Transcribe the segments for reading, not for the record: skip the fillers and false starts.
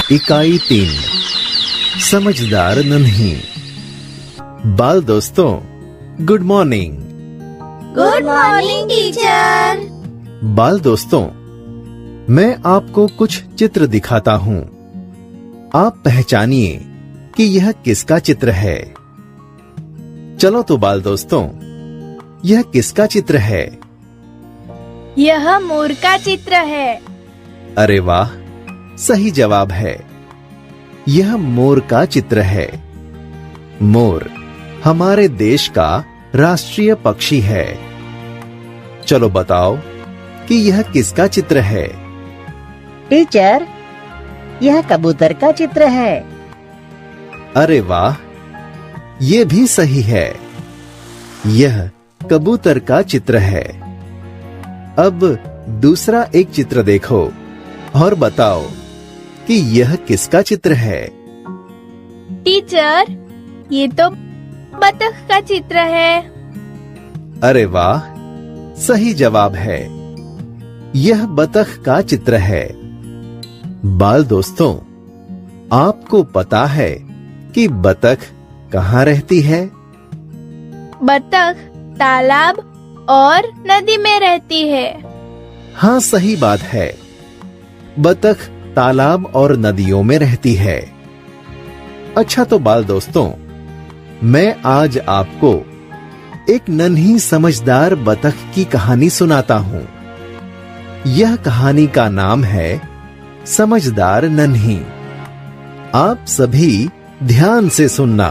इकाई 3 समझदार नन्ही। बाल दोस्तों, good morning. Good morning teacher. बाल दोस्तों, मैं आपको कुछ चित्र दिखाता हूँ। आप पहचानिए कि यह किसका चित्र है। चलो तो बाल दोस्तों, यह किसका चित्र है? यह मोर का चित्र है। अरे वाह, सही जवाब है। यह मोर का चित्र है। मोर हमारे देश का राष्ट्रीय पक्षी है। चलो बताओ कि यह किसका चित्र है? टीचर, यह कबूतर का चित्र है। अरे वाह, ये भी सही है। यह कबूतर का चित्र है। अब दूसरा एक चित्र देखो और बताओ कि यह किसका चित्र है? टीचर, ये तो बतख का चित्र है। अरे वाह, सही जवाब है। यह बतख का चित्र है। बाल दोस्तों, आपको पता है कि बतख कहाँ रहती है? बतख तालाब और नदी में रहती है। हाँ, सही बात है। बतख तालाब और नदियों में रहती है। अच्छा तो बाल दोस्तों, मैं आज आपको एक नन्ही समझदार बतख की कहानी सुनाता हूं। यह कहानी का नाम है समझदार नन्ही। आप सभी ध्यान से सुनना।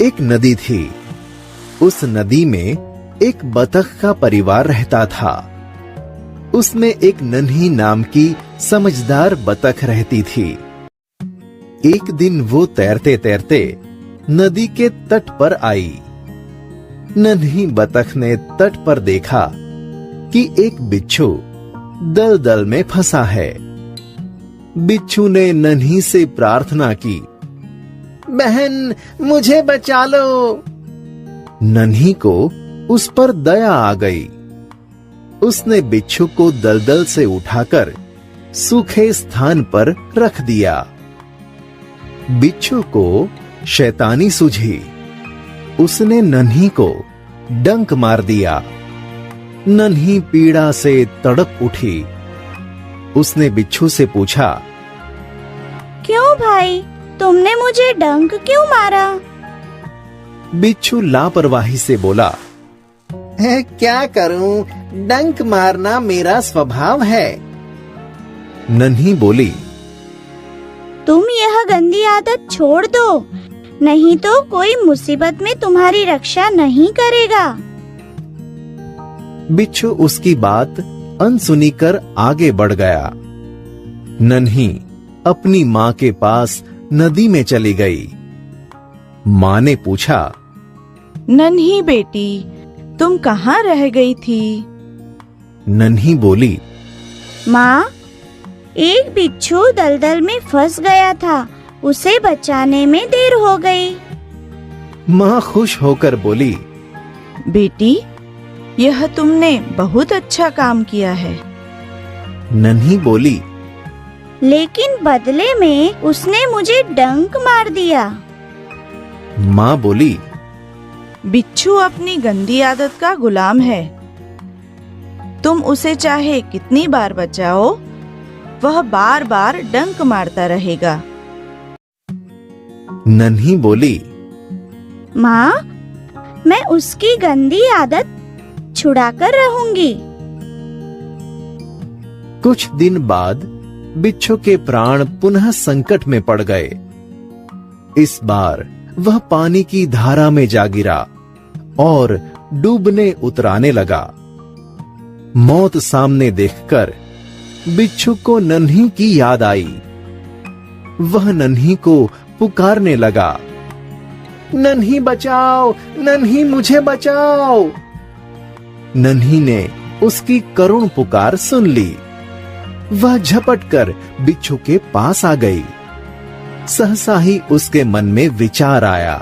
एक नदी थी। उस नदी में एक बतख का परिवार रहता था। उसमें एक नन्ही नाम की समझदार बतख रहती थी। एक दिन वो तैरते तैरते नदी के तट पर आई। नन्ही बतख ने तट पर देखा कि एक बिच्छू दलदल में फंसा है। बिच्छू ने नन्ही से प्रार्थना की, बहन मुझे बचा लो। नन्ही को उस पर दया आ गई। उसने बिच्छू को दलदल से उठाकर सूखे स्थान पर रख दिया। बिच्छू को शैतानी सूझी। उसने नन्ही को डंक मार दिया। नन्ही पीड़ा से तड़प उठी। उसने बिच्छू से पूछा, क्यों भाई, तुमने मुझे डंक क्यों मारा? बिच्छू लापरवाही से बोला, क्या करूं, डंक मारना मेरा स्वभाव है। नन्ही बोली, तुम यह गंदी आदत छोड़ दो, नहीं तो कोई मुसीबत में तुम्हारी रक्षा नहीं करेगा। बिच्छू उसकी बात अनसुनी कर आगे बढ़ गया। नन्ही अपनी माँ के पास नदी में चली गई। माँ ने पूछा, नन्ही बेटी, तुम कहाँ रह गई थी? नन्ही बोली, माँ, एक बिच्छू दलदल में फंस गया था, उसे बचाने में देर हो गई। माँ खुश होकर बोली, बेटी, यह तुमने बहुत अच्छा काम किया है। नन्ही बोली, लेकिन बदले में उसने मुझे डंक मार दिया। माँ बोली, बिच्छू अपनी गंदी आदत का गुलाम है। तुम उसे चाहे कितनी बार बचाओ, वह बार बार डंक मारता रहेगा। नन्ही बोली, माँ, मैं उसकी गंदी आदत छुड़ाकर रहूंगी। कुछ दिन बाद बिच्छू के प्राण पुनः संकट में पड़ गए। इस बार वह पानी की धारा में जा गिरा और डूबने उतराने लगा। मौत सामने देखकर बिच्छू को नन्ही की याद आई। वह नन्ही को पुकारने लगा, नन्ही बचाओ, नन्ही मुझे बचाओ। नन्ही ने उसकी करुण पुकार सुन ली। वह झपटकर बिच्छू के पास आ गई। सहसा ही उसके मन में विचार आया,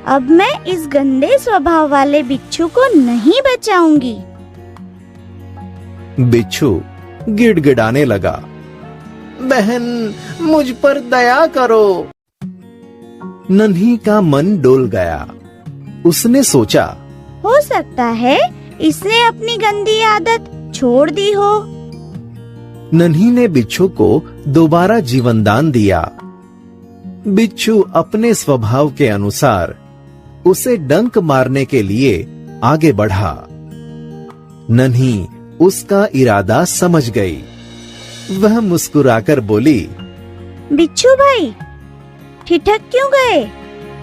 अब मैं इस गंदे स्वभाव वाले बिच्छू को नहीं बचाऊंगी। बिच्छू गिड़गिड़ाने लगा, बहन, मुझ पर दया करो। नन्ही का मन डोल गया। उसने सोचा, हो सकता है इसने अपनी गंदी आदत छोड़ दी हो। नन्ही ने बिच्छू को दोबारा जीवन दान दिया। बिच्छू अपने स्वभाव के अनुसार उसे डंक मारने के लिए आगे बढ़ा। नन्ही उसका इरादा समझ गई। वह मुस्कुराकर बोली, बिच्छू भाई, ठिठक क्यों गए?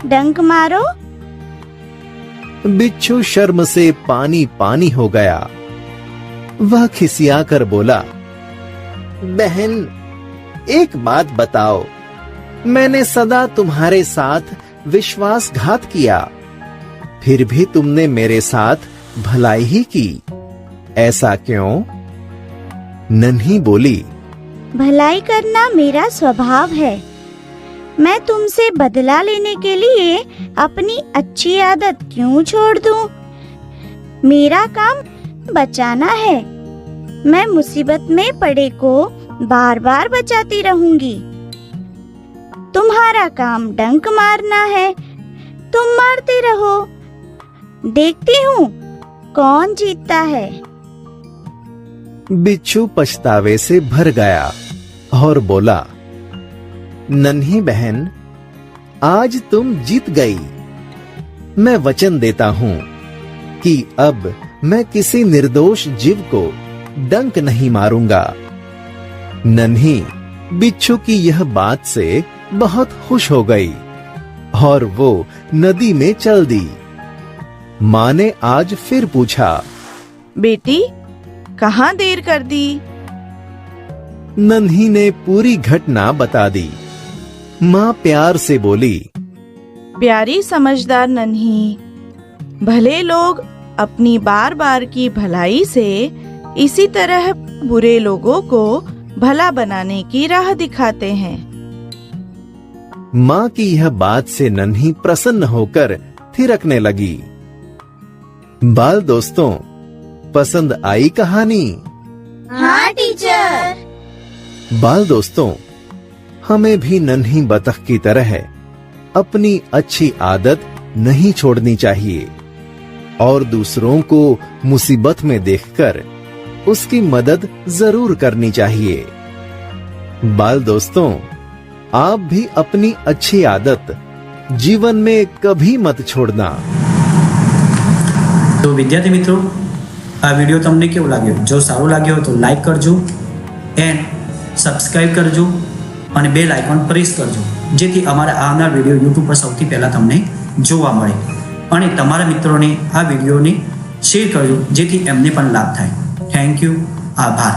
डंक मारो। बिच्छू शर्म से पानी पानी हो गया। वह खिसियाकर बोला, बहन, एक बात बताओ, मैंने सदा तुम्हारे साथ विश्वासघात किया, फिर भी तुमने मेरे साथ भलाई ही की, ऐसा क्यों? नन्ही बोली, भलाई करना मेरा स्वभाव है। मैं तुमसे बदला लेने के लिए अपनी अच्छी आदत क्यों छोड़ दूं? मेरा काम बचाना है। मैं मुसीबत में पड़े को बार बार बचाती रहूंगी। तुम्हारा काम डंक मारना है, तुम मारते रहो। देखती हूँ कौन जीतता है। बिच्छू पछतावे से भर गया और बोला, नन्ही बहन, आज तुम जीत गई। मैं वचन देता हूं कि अब मैं किसी निर्दोष जीव को डंक नहीं मारूंगा। नन्ही बिच्छू की यह बात से बहुत खुश हो गई और वो नदी में चल दी। माँ ने आज फिर पूछा, बेटी, कहाँ देर कर दी? नन्ही ने पूरी घटना बता दी। माँ प्यार से बोली, प्यारी समझदार नन्ही, भले लोग अपनी बार बार की भलाई से इसी तरह बुरे लोगों को भला बनाने की राह दिखाते हैं। माँ की यह बात से नन्ही प्रसन्न होकर थिरकने लगी। बाल दोस्तों, पसंद आई कहानी? हाँ टीचर। बाल दोस्तों, हमें भी नन्ही बतख की तरह अपनी अच्छी आदत नहीं छोड़नी चाहिए और दूसरों को मुसीबत में देखकर उसकी मदद जरूर करनी चाहिए। बाल दोस्तों, आप भी अपनी अच्छी आदत जीवन में कभी मत छोड़ना। तो विद्यार्थी मित्रों, आ वीडियो तमने केवो लाग्यो? जो सारो लाग्यो हो तो लाइक करजो एंड सब्सक्राइब करजो અને બેલ આઇકોન પ્રેસ કરજો, જેથી અમારા આવનાર વિડીયો YouTube પર સૌથી પહેલા તમને જોવા મળે અને તમારા મિત્રોને આ વિડીયોને શેર કરજો, જેથી એમને પણ લાભ થાય. Thank you. આભાર.